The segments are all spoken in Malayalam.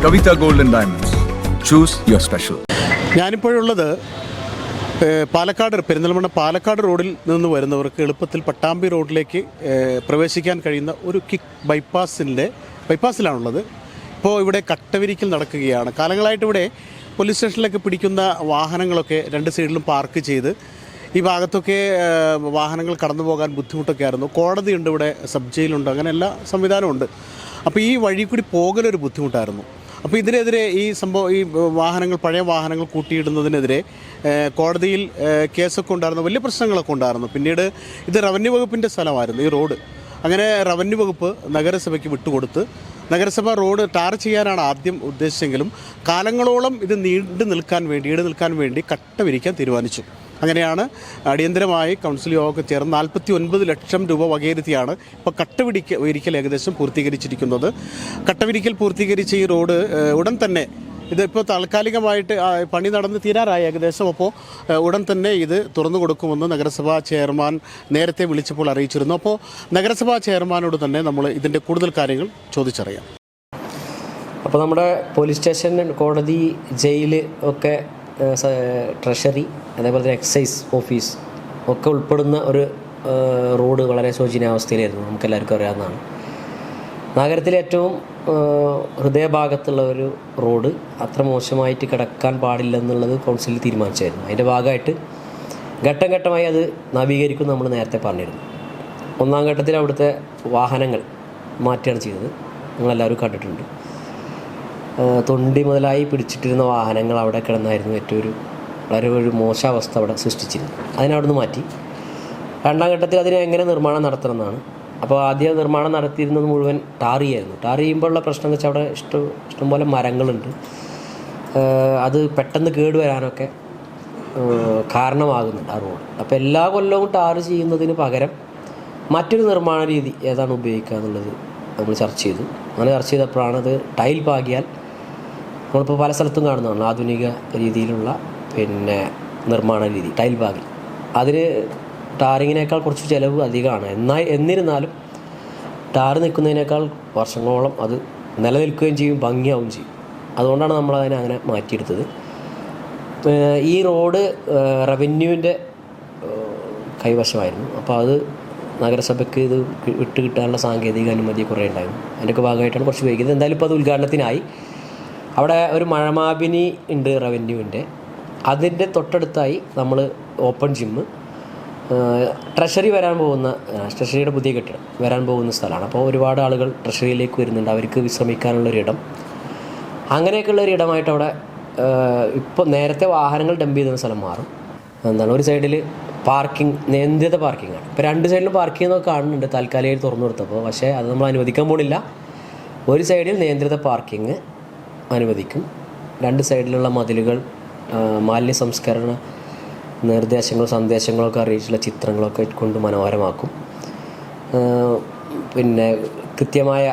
Kavita Gold and Diamonds. Choose your special. ഞാനിപ്പോഴുള്ളത് Palakkad Perinthalmanna Palakkad റോഡിൽ നിന്ന് വരുന്നവർക്ക് എളുപ്പത്തിൽ പട്ടാമ്പി റോഡിലേക്ക് പ്രവേശിക്കാൻ കഴിയുന്ന ഒരു ബൈപ്പാസിലാണുള്ളത്. ഇപ്പോൾ ഇവിടെ കട്ടവിരിക്കൽ നടക്കുകയാണ്. കാലങ്ങളായിട്ട് ഇവിടെ പോലീസ് സ്റ്റേഷനിലേക്ക് പിടിക്കുന്ന വാഹനങ്ങളൊക്കെ രണ്ട് സൈഡിലും പാർക്ക് ചെയ്ത് ഈ ഭാഗത്തൊക്കെ വാഹനങ്ങൾ കടന്നു പോകാൻ ബുദ്ധിമുട്ടൊക്കെ ആയിരുന്നു. കോടതിയുണ്ട്, ഇവിടെ സബ് ജയിലുണ്ട്, അങ്ങനെ എല്ലാ സംവിധാനമുണ്ട്. അപ്പോൾ ഈ വഴി കൂടി പോകലൊരു ബുദ്ധിമുട്ടായിരുന്നു. അപ്പോൾ ഇതിനെതിരെ ഈ വാഹനങ്ങൾ പഴയ വാഹനങ്ങൾ കൂട്ടിയിടുന്നതിനെതിരെ കോടതിയിൽ കേസൊക്കെ ഉണ്ടായിരുന്നു, വലിയ പ്രശ്നങ്ങളൊക്കെ ഉണ്ടായിരുന്നു. പിന്നീട് ഇത് റവന്യൂ വകുപ്പിൻ്റെ സ്ഥലമായിരുന്നു ഈ റോഡ്. അങ്ങനെ റവന്യൂ വകുപ്പ് നഗരസഭയ്ക്ക് വിട്ടുകൊടുത്ത് നഗരസഭ റോഡ് ടാർ ചെയ്യാനാണ് ആദ്യം ഉദ്ദേശിച്ചെങ്കിലും കാലങ്ങളോളം ഇത് ഈട് നിൽക്കാൻ വേണ്ടി കട്ട വിരിക്കാൻ തീരുമാനിച്ചു. അങ്ങനെയാണ് അടിയന്തരമായി കൗൺസിൽ യോഗം ചേർന്ന് 49 ലക്ഷം രൂപ വകയിരുത്തിയാണ് ഇപ്പോൾ കട്ടവിരിക്കൽ ഏകദേശം പൂർത്തീകരിച്ചിരിക്കുന്നത്. കട്ടവിരിക്കൽ പൂർത്തീകരിച്ച ഈ റോഡ് ഉടൻ തന്നെ ഇതിപ്പോൾ താൽക്കാലികമായിട്ട് പണി നടന്ന് തീരാറായി ഏകദേശം. അപ്പോൾ ഉടൻ തന്നെ ഇത് തുറന്നു കൊടുക്കുമെന്ന് നഗരസഭാ ചെയർമാൻ നേരത്തെ വിളിച്ചപ്പോൾ അറിയിച്ചിരുന്നു. അപ്പോൾ നഗരസഭാ ചെയർമാനോട് തന്നെ നമ്മൾ ഇതിൻ്റെ കൂടുതൽ കാര്യങ്ങൾ ചോദിച്ചറിയാം. അപ്പോൾ നമ്മുടെ പോലീസ് സ്റ്റേഷൻ, കോടതി, ജയിൽ ഒക്കെ, ട്രഷറി, അതേപോലെ തന്നെ എക്സൈസ് ഓഫീസ് ഒക്കെ ഉൾപ്പെടുന്ന ഒരു റോഡ് വളരെ ശോചനീയാവസ്ഥയിലായിരുന്നു. നമുക്കെല്ലാവർക്കും അറിയാവുന്നതാണ്. നഗരത്തിലെ ഏറ്റവും ഹൃദയഭാഗത്തുള്ള ഒരു റോഡ് അത്ര മോശമായിട്ട് കിടക്കാൻ പാടില്ലെന്നുള്ളത് കൗൺസിലിൽ തീരുമാനിച്ചായിരുന്നു. അതിൻ്റെ ഭാഗമായിട്ട് ഘട്ടം ഘട്ടമായി അത് നവീകരിക്കും നമ്മൾ നേരത്തെ പറഞ്ഞിരുന്നു. ഒന്നാം ഘട്ടത്തിൽ അവിടുത്തെ വാഹനങ്ങൾ മാറ്റുകയാണ് ചെയ്തത്. നിങ്ങളെല്ലാവരും കണ്ടിട്ടുണ്ട്. തൊണ്ടി മുതലായി പിടിച്ചിട്ടിരുന്ന വാഹനങ്ങൾ അവിടെ കിടന്നായിരുന്നു വളരെ ഒരു മോശാവസ്ഥ അവിടെ സൃഷ്ടിച്ചിരുന്നു. അതിനവിടുന്ന് മാറ്റി. രണ്ടാം ഘട്ടത്തിൽ അതിനെ എങ്ങനെ നിർമ്മാണം നടത്തണമെന്നാണ്. അപ്പോൾ ആദ്യം നിർമ്മാണം നടത്തിയിരുന്നത് മുഴുവൻ ടാർ ചെയ്യായിരുന്നു. ടാർ ചെയ്യുമ്പോഴുള്ള പ്രശ്നം എന്ന് വെച്ചാൽ അവിടെ ഇഷ്ടംപോലെ മരങ്ങളുണ്ട്. അത് പെട്ടെന്ന് കേടുവരാനൊക്കെ കാരണമാകുന്നുണ്ട് ആ റോഡ്. അപ്പോൾ എല്ലാ കൊല്ലവും ടാർ ചെയ്യുന്നതിന് പകരം മറ്റൊരു നിർമ്മാണ രീതി ഏതാണ് ഉപയോഗിക്കുക എന്നുള്ളത് നമ്മൾ ചർച്ച ചെയ്തു. അങ്ങനെ ചർച്ച ചെയ്തപ്പോഴാണ് അത് ടൈൽ പാകിയാൽ, നമ്മളിപ്പോൾ പല സ്ഥലത്തും കാണുന്നതാണ് ആധുനിക രീതിയിലുള്ള നിർമ്മാണ രീതി, ടൈൽ പാകൽ. അതിന് ടാറിങ്ങിനേക്കാൾ കുറച്ച് ചിലവ് അധികമാണ്. എന്നിരുന്നാലും ടാർ നിൽക്കുന്നതിനേക്കാൾ വർഷങ്ങളോളം അത് നിലനിൽക്കുകയും ചെയ്യും, ഭംഗിയാവുകയും ചെയ്യും. അതുകൊണ്ടാണ് നമ്മളതിനെ അങ്ങനെ മാറ്റിയെടുത്തത്. ഈ റോഡ് റവന്യൂവിൻ്റെ കൈവശമായിരുന്നു. അപ്പോൾ അത് നഗരസഭയ്ക്ക് ഇത് കിട്ടാനുള്ള സാങ്കേതിക അനുമതി കുറേ ഉണ്ടായിരുന്നു. അതിൻ്റെയൊക്കെ ഭാഗമായിട്ടാണ് കുറച്ച് വൈകിയത്. എന്തായാലും ഇപ്പോൾ അത് ഉദ്ഘാടനത്തിനായി. അവിടെ ഒരു മഴമാപിനി ഉണ്ട് റവന്യൂവിൻ്റെ. അതിൻ്റെ തൊട്ടടുത്തായി നമ്മൾ ഓപ്പൺ ജിമ്മ്, ട്രഷറിയുടെ പുതിയ കെട്ടിടം വരാൻ പോകുന്ന സ്ഥലമാണ്. അപ്പോൾ ഒരുപാട് ആളുകൾ ട്രഷറിയിലേക്ക് വരുന്നുണ്ട്. അവർക്ക് വിശ്രമിക്കാനുള്ളൊരിടം, അങ്ങനെയൊക്കെയുള്ളൊരു ഇടമായിട്ട് അവിടെ ഇപ്പോൾ നേരത്തെ വാഹനങ്ങൾ ഡംപ് ചെയ്തുന്ന സ്ഥലം മാറും. ഒരു സൈഡിൽ പാർക്കിംഗ്, നിയന്ത്രിത പാർക്കിങ്ങാണ്. ഇപ്പോൾ രണ്ട് സൈഡിലും പാർക്കിംഗ് എന്നൊക്കെ കാണുന്നുണ്ട് താൽക്കാലികമായി തുറന്നു കൊടുത്തപ്പോൾ. പക്ഷേ അത് നമ്മൾ അനുവദിക്കാൻ പോണില്ല. ഒരു സൈഡിൽ നിയന്ത്രിത പാർക്കിംഗ് അനുവദിക്കും. രണ്ട് സൈഡിലുള്ള മതിലുകൾ മാലിന്യ സംസ്കരണ സന്ദേശങ്ങളൊക്കെ അറിയിച്ചുള്ള ചിത്രങ്ങളൊക്കെ കൊണ്ട് മനോഹരമാക്കും. കൃത്യമായ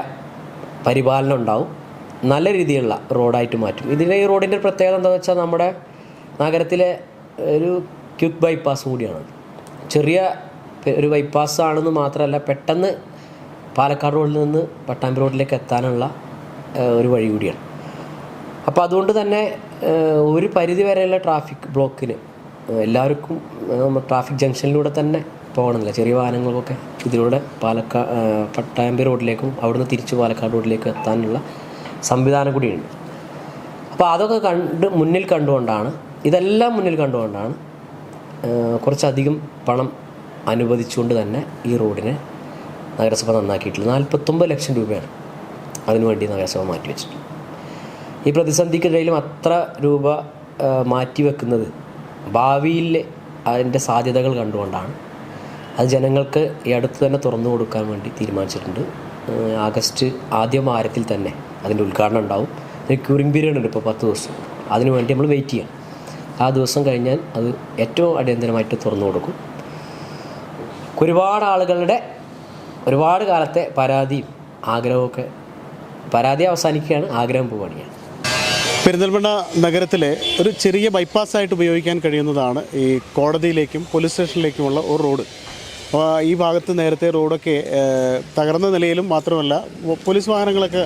പരിപാലനം ഉണ്ടാവും. നല്ല രീതിയിലുള്ള റോഡായിട്ട് മാറ്റും. ഈ റോഡിൻ്റെ പ്രത്യേകത എന്താണെന്ന് വെച്ചാൽ നമ്മുടെ നഗരത്തിലെ ഒരു ക്വിക്ക് ബൈപ്പാസ് കൂടിയാണ്. ചെറിയ ഒരു ബൈപ്പാസ് ആണെന്ന് മാത്രമല്ല, പെട്ടെന്ന് പാലക്കാട് റോഡിൽ നിന്ന് പട്ടാമ്പി റോഡിലേക്ക് എത്താനുള്ള ഒരു വഴി കൂടിയാണ്. അപ്പോൾ അതുകൊണ്ട് തന്നെ ഒരു പരിധി വരെയുള്ള ട്രാഫിക് ബ്ലോക്കിന് എല്ലാവർക്കും ട്രാഫിക് ജംഗ്ഷനിലൂടെ തന്നെ പോകണമെന്നില്ല. ചെറിയ വാഹനങ്ങൾക്കൊക്കെ ഇതിലൂടെ പട്ടാമ്പി റോഡിലേക്കും അവിടുന്ന് തിരിച്ച് പാലക്കാട് റോഡിലേക്കും എത്താനുള്ള സംവിധാനം കൂടിയുണ്ട്. അപ്പോൾ അതൊക്കെ ഇതെല്ലാം മുന്നിൽ കണ്ടുകൊണ്ടാണ് കുറച്ചധികം പണം അനുവദിച്ചുകൊണ്ട് തന്നെ ഈ റോഡിനെ നഗരസഭ നന്നാക്കിയിട്ടുള്ളത്. 49 ലക്ഷം രൂപയാണ് അതിനുവേണ്ടി നഗരസഭ മാറ്റിവെച്ചിട്ടുണ്ട്. ഈ പ്രതിസന്ധിക്കിടയിലും അത്ര രൂപ മാറ്റിവെക്കുന്നത് ഭാവിയിൽ അതിൻ്റെ സാധ്യതകൾ കണ്ടുകൊണ്ടാണ്. അത് ജനങ്ങൾക്ക് ഈ അടുത്ത് തന്നെ തുറന്നു കൊടുക്കാൻ വേണ്ടി തീരുമാനിച്ചിട്ടുണ്ട്. ആഗസ്റ്റ് ആദ്യ വാരത്തിൽ തന്നെ അതിൻ്റെ ഉദ്ഘാടനം ഉണ്ടാവും. ഒരു ക്യൂറിംഗ് പീരീഡ് ഉണ്ട് ഇപ്പോൾ 10 ദിവസം. അതിനുവേണ്ടി നമ്മൾ വെയിറ്റ് ചെയ്യാം. ആ ദിവസം കഴിഞ്ഞാൽ അത് ഏറ്റവും അടിയന്തരമായിട്ട് തുറന്നു കൊടുക്കും. ഒരുപാട് ആളുകളുടെ ഒരുപാട് കാലത്തെ പരാതി അവസാനിക്കുകയാണ്, ആഗ്രഹം പോവുകയാണ്. പെരിന്തൽമണ്ണ നഗരത്തിലെ ഒരു ചെറിയ ബൈപ്പാസായിട്ട് ഉപയോഗിക്കാൻ കഴിയുന്നതാണ് ഈ കോടതിയിലേക്കും പോലീസ് സ്റ്റേഷനിലേക്കുമുള്ള ഒരു റോഡ്. ഈ ഭാഗത്ത് നേരത്തെ റോഡൊക്കെ തകർന്ന നിലയിലും മാത്രമല്ല പോലീസ് വാഹനങ്ങളൊക്കെ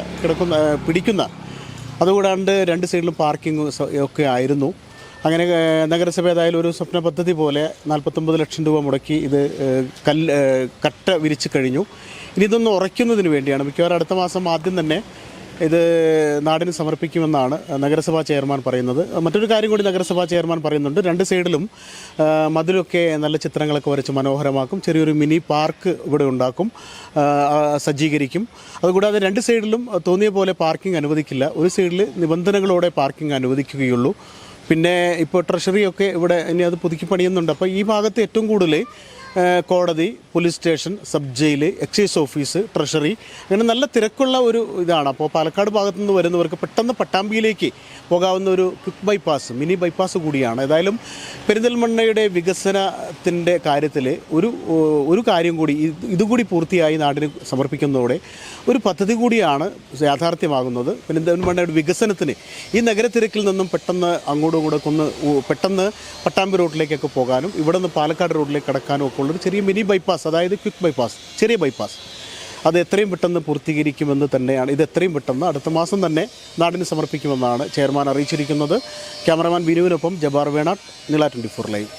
പിടിക്കുന്ന അതുകൂടാണ്ട് രണ്ട് സൈഡിലും പാർക്കിംഗ് ഒക്കെ ആയിരുന്നു. അങ്ങനെ നഗരസഭ ഏതായാലും ഒരു സ്വപ്ന പദ്ധതി പോലെ 49 ലക്ഷം രൂപ മുടക്കി ഇത് കട്ട വിരിച്ച് കഴിഞ്ഞു. ഇനി ഇതൊന്ന് ഉറയ്ക്കുന്നതിന് വേണ്ടിയാണ് മിക്കവാറും അടുത്ത മാസം ആദ്യം തന്നെ ഇത് നാടിന് സമർപ്പിക്കുമെന്നാണ് നഗരസഭാ ചെയർമാൻ പറയുന്നത്. മറ്റൊരു കാര്യം കൂടി നഗരസഭാ ചെയർമാൻ പറയുന്നുണ്ട്. രണ്ട് സൈഡിലും മതിലൊക്കെ നല്ല ചിത്രങ്ങളൊക്കെ വരച്ച് മനോഹരമാക്കും. ചെറിയൊരു മിനി പാർക്ക് ഇവിടെ ഉണ്ടാക്കും, സജ്ജീകരിക്കും. അതുകൂടാതെ രണ്ട് സൈഡിലും തോന്നിയ പോലെ പാർക്കിംഗ് അനുവദിക്കില്ല. ഒരു സൈഡിൽ നിബന്ധനകളോടെ പാർക്കിംഗ് അനുവദിക്കുകയുള്ളൂ. പിന്നെ ഇപ്പോൾ ട്രഷറിയൊക്കെ ഇവിടെ ഇനി അത് പുതുക്കി പണിയുന്നുണ്ട്. അപ്പോൾ ഈ ഭാഗത്ത് ഏറ്റവും കൂടുതൽ കോടതി, police station, sub jail, excise office, treasury അങ്ങനെ നല്ല തിരക്കുള്ള ഒരു ഇതാണ്. അപ്പോൾ പാലക്കാട് ഭാഗത്തു നിന്ന് വരുന്നവർക്ക് പെട്ടെന്ന് പട്ടാമ്പിയിലേക്ക് പോകാവുന്ന ഒരു ക്വിക്ക് ബൈപ്പാസ്, മിനി ബൈപ്പാസ് കൂടിയാണ്. ഏതായാലും പെരിന്തൽമണ്ണയുടെ വികസനത്തിൻ്റെ കാര്യത്തിൽ ഒരു കാര്യം കൂടി ഇതുകൂടി പൂർത്തിയായി നാടിന് സമർപ്പിക്കുന്നതോടെ ഒരു പദ്ധതി കൂടിയാണ് യാഥാർത്ഥ്യമാകുന്നത്. പെരിന്തൽമണ്ണയുടെ വികസനത്തിന് ഈ നഗരത്തിരക്കിൽ നിന്നും പെട്ടെന്ന് അങ്ങോട്ടും ഇങ്ങോട്ടൊക്കെ പെട്ടെന്ന് പട്ടാമ്പി റോഡിലേക്കൊക്കെ പോകാനും ഇവിടെ നിന്ന് പാലക്കാട് റോഡിലേക്ക് കടക്കാനും ഒക്കെ ഉള്ളൊരു ചെറിയ മിനി ബൈപ്പാസ്, അതായത് ക്വിക്ക് ബൈപ്പാസ്, ചെറിയ ബൈപ്പാസ്, അത് എത്രയും പെട്ടെന്ന് പൂർത്തീകരിക്കുമെന്ന് തന്നെയാണ്. ഇത് എത്രയും പെട്ടെന്ന് അടുത്ത മാസം തന്നെ നാടിന് സമർപ്പിക്കുമെന്നാണ് ചെയർമാൻ അറിയിച്ചിരിക്കുന്നത്. ക്യാമറമാൻ ബിനുവിനൊപ്പം ജബാർ വേണാട്ട്, നില 24 ലൈവ്.